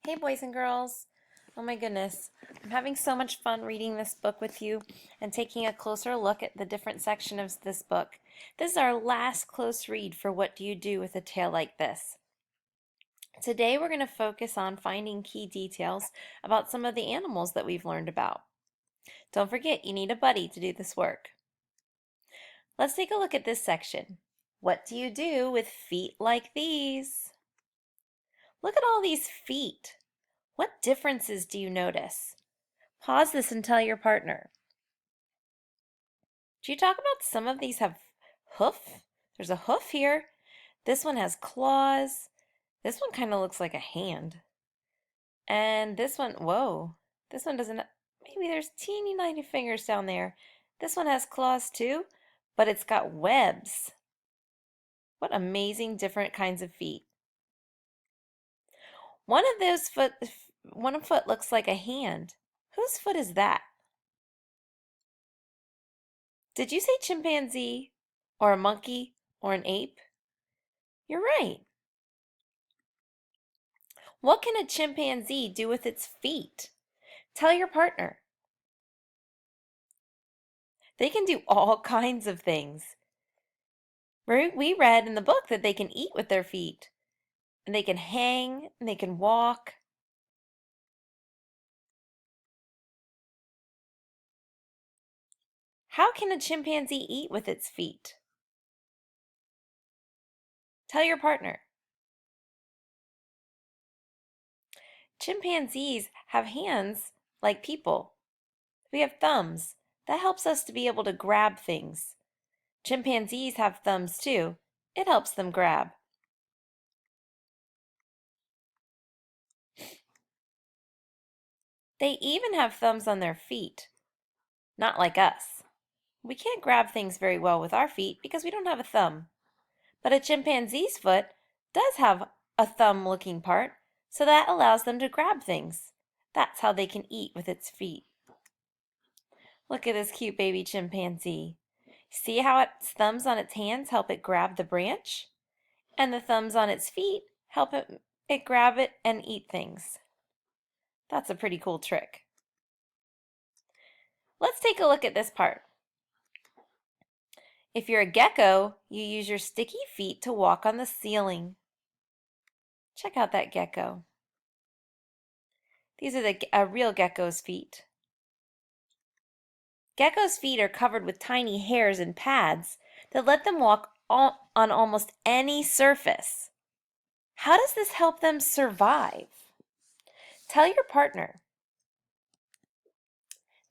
Hey, boys and girls. Oh my goodness. I'm having so much fun reading this book with you and taking a closer look at the different sections of this book. This is our last close read for What Do You Do with a Tale Like This? Today we're going to focus on finding key details about some of the animals that we've learned about. Don't forget, you need a buddy to do this work. Let's take a look at this section. What do you do with feet like these? Look at all these feet. What differences do you notice? Pause this and tell your partner. Do you talk about some of these have hoof? There's a hoof here. This one has claws. This one kind of looks like a hand. And this one, whoa, this one doesn't, maybe there's teeny tiny fingers down there. This one has claws too, but it's got webs. What amazing different kinds of feet. One of those one foot looks like a hand. Whose foot is that? Did you say chimpanzee or a monkey or an ape? You're right. What can a chimpanzee do with its feet? Tell your partner. They can do all kinds of things. We read in the book that they can eat with their feet, and they can hang, and they can walk. How can a chimpanzee eat with its feet? Tell your partner. Chimpanzees have hands like people. We have thumbs. That helps us to be able to grab things. Chimpanzees have thumbs too. It helps them grab. They even have thumbs on their feet. Not like us. We can't grab things very well with our feet because we don't have a thumb. But a chimpanzee's foot does have a thumb-looking part, so that allows them to grab things. That's how they can eat with its feet. Look at this cute baby chimpanzee. See how its thumbs on its hands help it grab the branch? And the thumbs on its feet help it grab it and eat things. That's a pretty cool trick. Let's take a look at this part. If you're a gecko, you use your sticky feet to walk on the ceiling. Check out that gecko. These are a real gecko's feet. Gecko's feet are covered with tiny hairs and pads that let them walk on almost any surface. How does this help them survive? Tell your partner.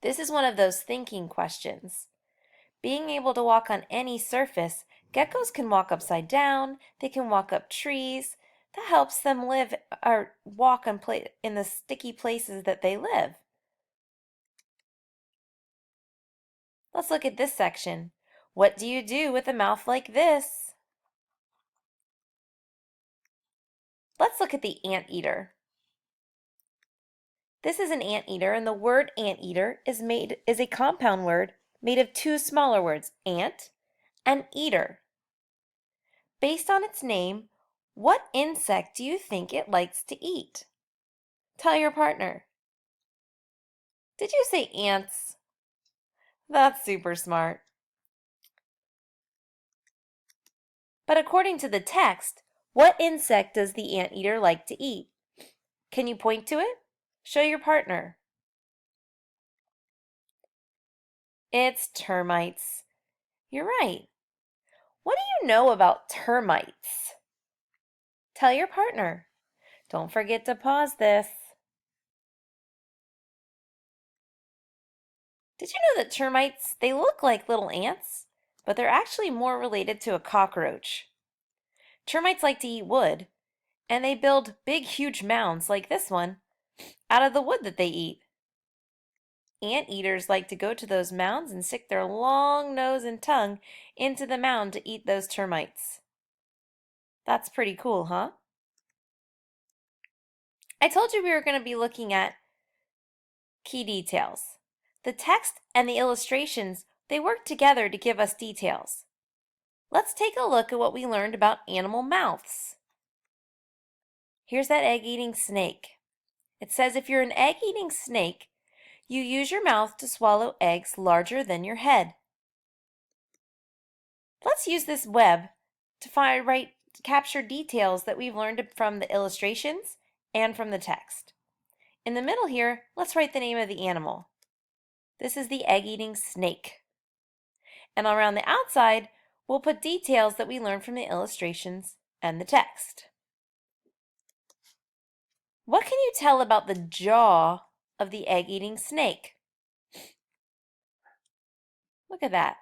This is one of those thinking questions. Being able to walk on any surface, geckos can walk upside down, they can walk up trees. That helps them live or walk in the sticky places that they live. Let's look at this section. What do you do with a mouth like this? Let's look at the anteater. This is an anteater, and the word anteater is a compound word made of two smaller words, ant and eater. Based on its name, what insect do you think it likes to eat? Tell your partner. Did you say ants? That's super smart. But according to the text, what insect does the anteater like to eat? Can you point to it? Show your partner. It's termites. You're right. What do you know about termites? Tell your partner. Don't forget to pause this. Did you know that termites, they look like little ants, but they're actually more related to a cockroach. Termites like to eat wood, and they build big, huge mounds like this one out of the wood that they eat. Anteaters like to go to those mounds and stick their long nose and tongue into the mound to eat those termites. That's pretty cool, huh? I told you we were going to be looking at key details. The text and the illustrations, they work together to give us details. Let's take a look at what we learned about animal mouths. Here's that egg-eating snake. It says if you're an egg-eating snake, you use your mouth to swallow eggs larger than your head. Let's use this web to capture details that we've learned from the illustrations and from the text. In the middle here, let's write the name of the animal. This is the egg-eating snake. And around the outside, we'll put details that we learned from the illustrations and the text. What can you tell about the jaw of the egg-eating snake? Look at that.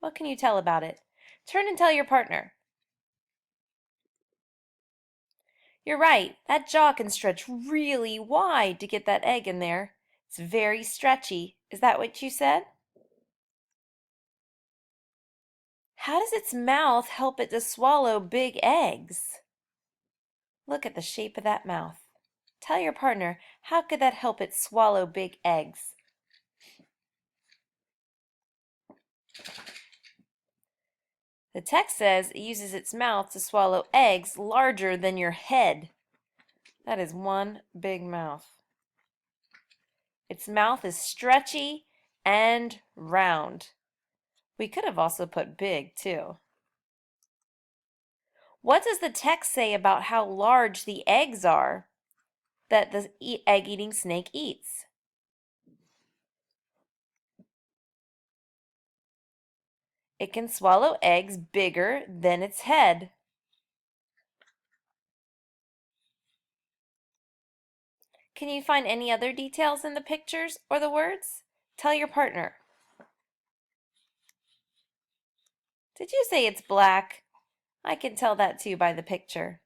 What can you tell about it? Turn and tell your partner. You're right, that jaw can stretch really wide to get that egg in there. It's very stretchy. Is that what you said? How does its mouth help it to swallow big eggs? Look at the shape of that mouth. Tell your partner, how could that help it swallow big eggs? The text says it uses its mouth to swallow eggs larger than your head. That is one big mouth. Its mouth is stretchy and round. We could have also put big too. What does the text say about how large the eggs are that the egg-eating snake eats? It can swallow eggs bigger than its head. Can you find any other details in the pictures or the words? Tell your partner. Did you say it's black? I can tell that too by the picture.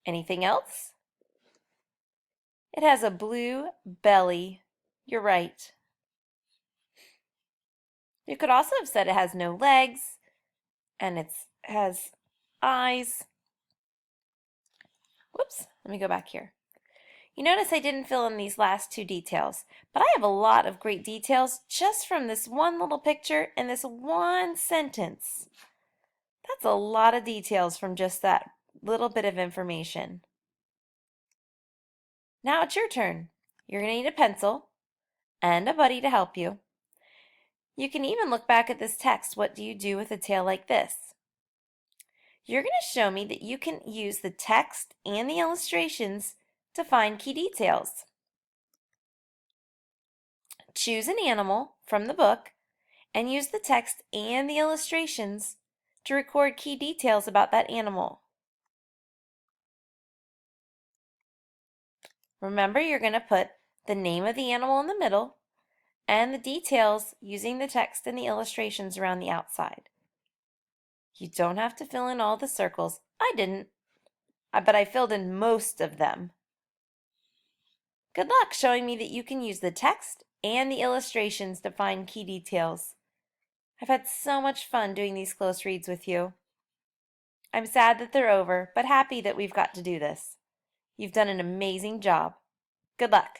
Anything else? It has a blue belly. You're right. You could also have said it has no legs and it has eyes. Whoops, let me go back here. You notice I didn't fill in these last two details, but I have a lot of great details just from this one little picture and this one sentence. That's a lot of details from just that little bit of information. Now it's your turn. You're going to need a pencil and a buddy to help you. You can even look back at this text. What do you do with a tale like this? You're going to show me that you can use the text and the illustrations to find key details. Choose an animal from the book and use the text and the illustrations to record key details about that animal. Remember, you're going to put the name of the animal in the middle and the details using the text and the illustrations around the outside. You don't have to fill in all the circles. I didn't, but I filled in most of them. Good luck showing me that you can use the text and the illustrations to find key details. I've had so much fun doing these close reads with you. I'm sad that they're over, but happy that we've got to do this. You've done an amazing job. Good luck.